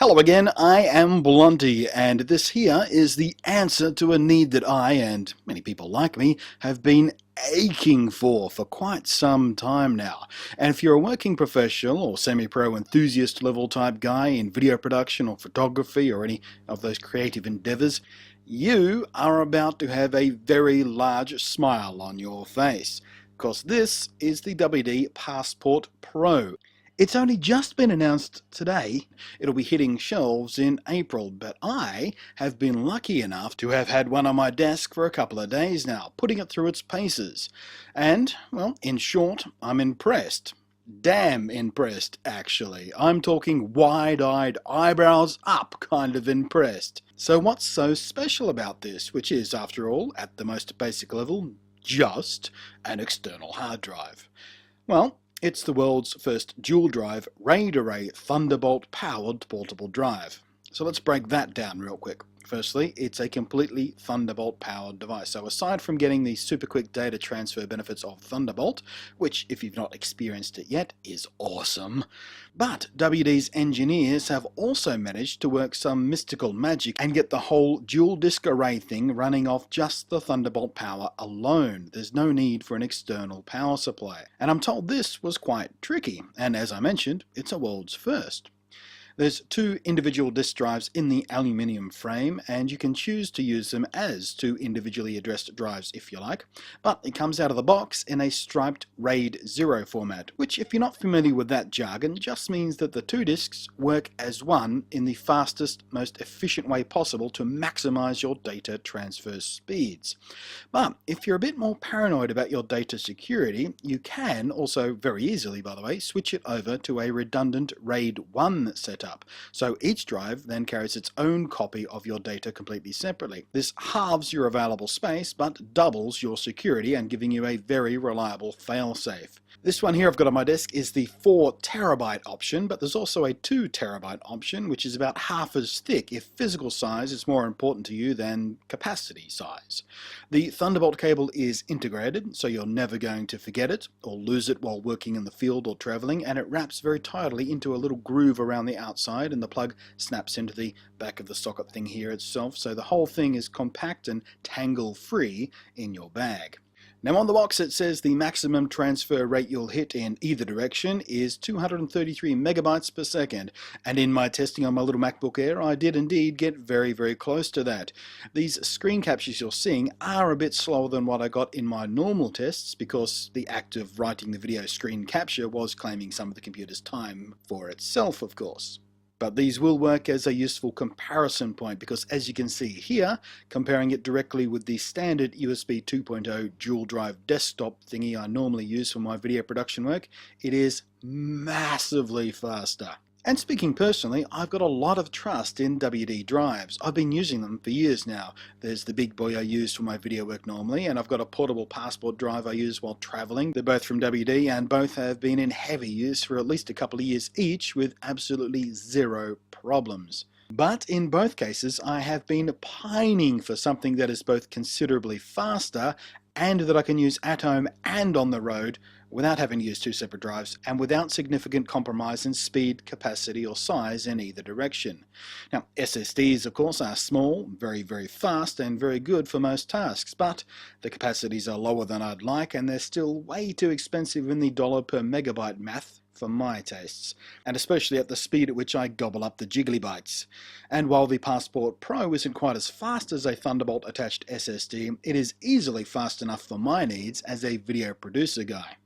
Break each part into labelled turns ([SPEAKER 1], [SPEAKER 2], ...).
[SPEAKER 1] Hello again, I am Blunty, and this here is the answer to a need that I, and many people like me, have been aching for quite some time now. And if you're a working professional or semi-pro enthusiast level type guy in video production or photography or any of those creative endeavors, you are about to have a very large smile on your face, because this is the WD Passport Pro. It's only just been announced today. It'll be hitting shelves in April, but I have been lucky enough to have had one on my desk for a couple of days now, putting it through its paces. And, well, in short, I'm impressed. Damn impressed, actually. I'm talking wide-eyed, eyebrows up kind of impressed. So what's so special about this, which is, after all, at the most basic level, just an external hard drive? Well, it's the world's first dual-drive RAID array Thunderbolt-powered portable drive. So let's break that down real quick. Firstly, it's a completely Thunderbolt-powered device. So aside from getting the super quick data transfer benefits of Thunderbolt, which, if you've not experienced it yet, is awesome, but WD's engineers have also managed to work some mystical magic and get the whole dual disk array thing running off just the Thunderbolt power alone. There's no need for an external power supply. And I'm told this was quite tricky, and as I mentioned, it's a world's first. There's two individual disk drives in the aluminium frame, and you can choose to use them as two individually addressed drives if you like, but it comes out of the box in a striped RAID 0 format, which, if you're not familiar with that jargon, just means that the two disks work as one in the fastest, most efficient way possible to maximize your data transfer speeds. But if you're a bit more paranoid about your data security, you can also very easily, by the way, switch it over to a redundant RAID 1 setup. So each drive then carries its own copy of your data completely separately. This halves your available space but doubles your security and giving you a very reliable failsafe. This one here I've got on my desk is the 4 terabyte option, but there's also a 2 terabyte option, which is about half as thick if physical size is more important to you than capacity size. The Thunderbolt cable is integrated, so you're never going to forget it or lose it while working in the field or traveling, and it wraps very tightly into a little groove around the outside, and the plug snaps into the back of the socket thing here itself, so the whole thing is compact and tangle-free in your bag. Now on the box it says the maximum transfer rate you'll hit in either direction is 233 megabytes per second, and in my testing on my little MacBook Air I did indeed get very close to that. These screen captures you're seeing are a bit slower than what I got in my normal tests because the act of writing the video screen capture was claiming some of the computer's time for itself, of course. But these will work as a useful comparison point because, as you can see here, comparing it directly with the standard USB 2.0 dual drive desktop thingy I normally use for my video production work, it is massively faster. And speaking personally, I've got a lot of trust in WD drives. I've been using them for years now. There's the big boy I use for my video work normally, and I've got a portable passport drive I use while traveling. They're both from WD, and both have been in heavy use for at least a couple of years each with absolutely zero problems. But in both cases, I have been pining for something that is both considerably faster and that I can use at home and on the road without having to use two separate drives and without significant compromise in speed, capacity or size in either direction. Now, SSDs of course are small, very fast and very good for most tasks, but the capacities are lower than I'd like and they're still way too expensive in the dollar per megabyte math for my tastes, and especially at the speed at which I gobble up the jiggly bytes. And while the Passport Pro isn't quite as fast as a Thunderbolt attached SSD, it is easily fast enough for my needs as a video producer guy.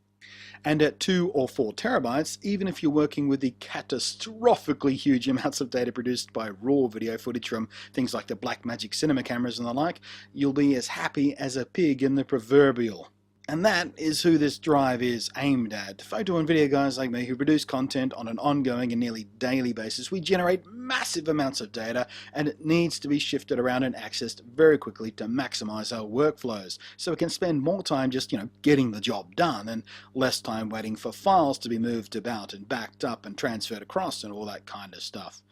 [SPEAKER 1] And at 2 or 4 terabytes, even if you're working with the catastrophically huge amounts of data produced by raw video footage from things like the Blackmagic cinema cameras and the like, you'll be as happy as a pig in the proverbial. And that is who this drive is aimed at. Photo and video guys like me who produce content on an ongoing and nearly daily basis, we generate massive amounts of data and it needs to be shifted around and accessed very quickly to maximize our workflows so we can spend more time just, getting the job done and less time waiting for files to be moved about and backed up and transferred across and all that kind of stuff.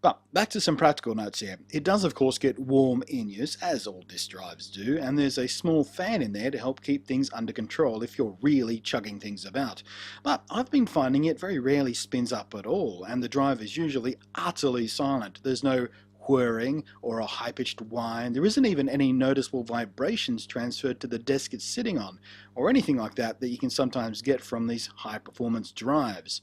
[SPEAKER 1] But back to some practical notes here. It does of course get warm in use, as all disk drives do, and there's a small fan in there to help keep things under control if you're really chugging things about. But I've been finding it very rarely spins up at all, and the drive is usually utterly silent. There's no whirring or a high-pitched whine. There isn't even any noticeable vibrations transferred to the desk it's sitting on, or anything like that that you can sometimes get from these high-performance drives.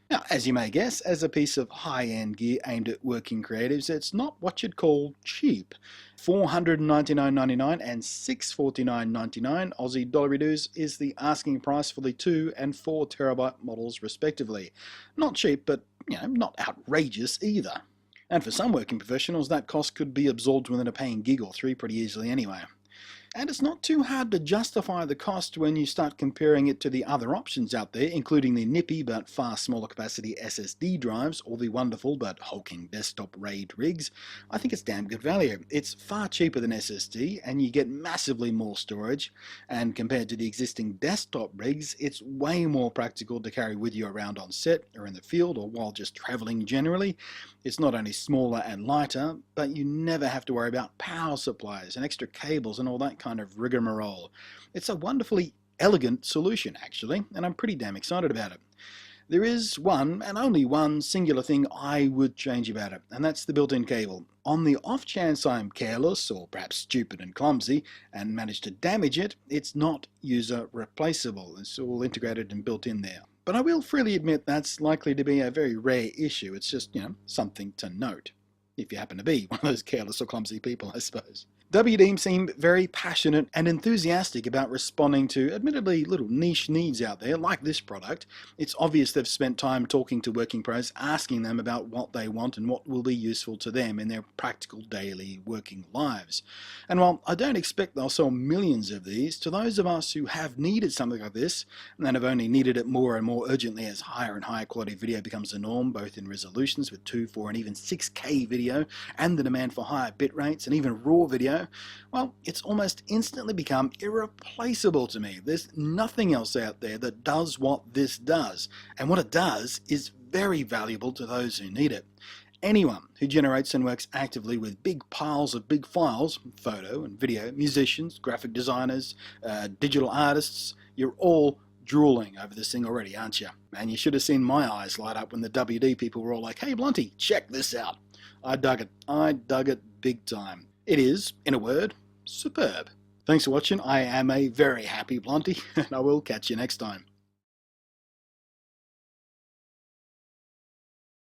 [SPEAKER 1] Now, as you may guess, as a piece of high-end gear aimed at working creatives, it's not what you'd call cheap. $499.99 and $649.99 Aussie dollary dues is the asking price for the 2 and 4 terabyte models respectively. Not cheap, but not outrageous either. And for some working professionals, that cost could be absorbed within a paying gig or three pretty easily anyway. And it's not too hard to justify the cost when you start comparing it to the other options out there, including the nippy but far smaller capacity SSD drives or the wonderful but hulking desktop RAID rigs. I think it's damn good value. It's far cheaper than SSD and you get massively more storage, and compared to the existing desktop rigs, it's way more practical to carry with you around on set or in the field or while just traveling generally. It's not only smaller and lighter, but you never have to worry about power supplies and extra cables and all that kind of rigmarole. It's a wonderfully elegant solution actually, and I'm pretty damn excited about it. There is one, and only one, singular thing I would change about it, and that's the built-in cable. On the off chance I'm careless, or perhaps stupid and clumsy, and manage to damage it, it's not user replaceable. It's all integrated and built in there. But I will freely admit that's likely to be a very rare issue. It's just, something to note. If you happen to be one of those careless or clumsy people, I suppose. WD seem very passionate and enthusiastic about responding to admittedly little niche needs out there like this product. It's obvious they've spent time talking to working pros, asking them about what they want and what will be useful to them in their practical daily working lives. And while I don't expect they'll sell millions of these, to those of us who have needed something like this and have only needed it more and more urgently as higher and higher quality video becomes the norm, both in resolutions with 2, 4 and even 6K video, and the demand for higher bit rates and even raw video, well, it's almost instantly become irreplaceable to me. There's nothing else out there that does what this does, and what it does is very valuable to those who need it. Anyone who generates and works actively with big piles of big files, photo and video, musicians, graphic designers, digital artists, you're all drooling over this thing already, aren't you? And you should have seen my eyes light up when the WD people were all like, "Hey Blunty, check this out." I dug it. I dug it big time. It is, in a word, superb. Thanks for watching. I am a very happy Blunty, and I will catch you next time.